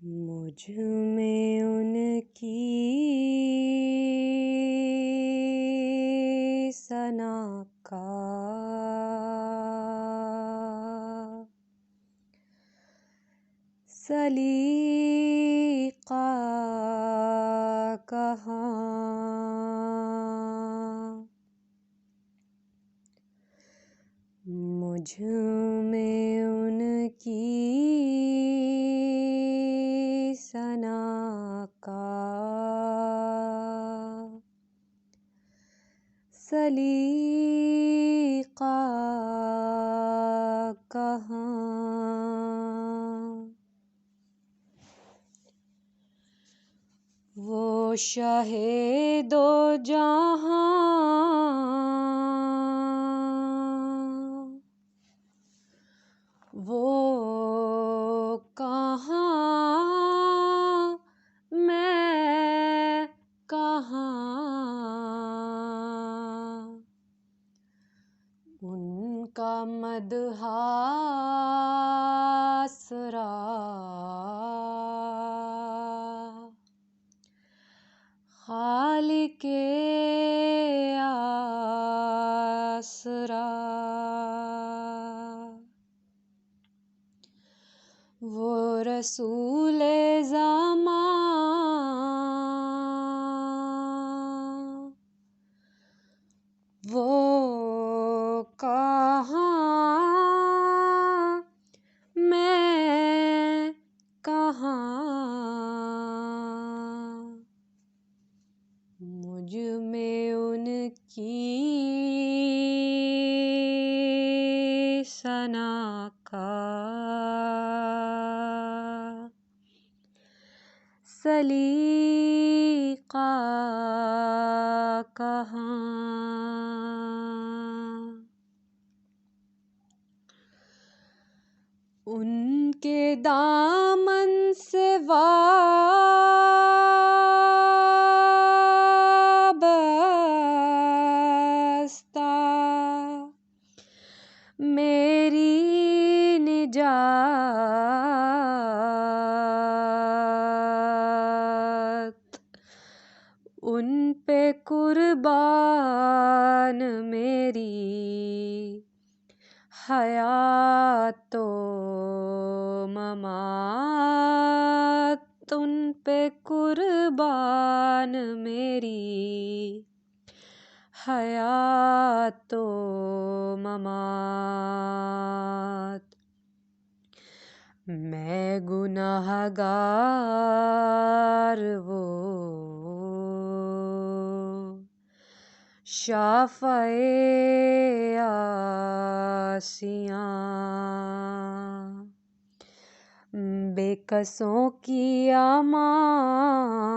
مجھ میں ان کی ثنا کا سلیقہ کہاں، مجھ میں ان کی ثنا کا سلیقہ کہاں، وہ شاہ دو جہاں وہ کہاں میں کہاں، ان کا مدح آسرا خالق آسرا، وہ رسول زمان وہ کہاں میں کہاں، مجھ میں ان کی ثنا کا سلیقہ کہاں، ان کے دامن سے وابستہ میری نجات، ان پہ قربان میری حیات و ممات، ان پہ قربان میری حیات و ممات، میں گناہ گار وہ شافع عاصیاں، بے کسوں کی امان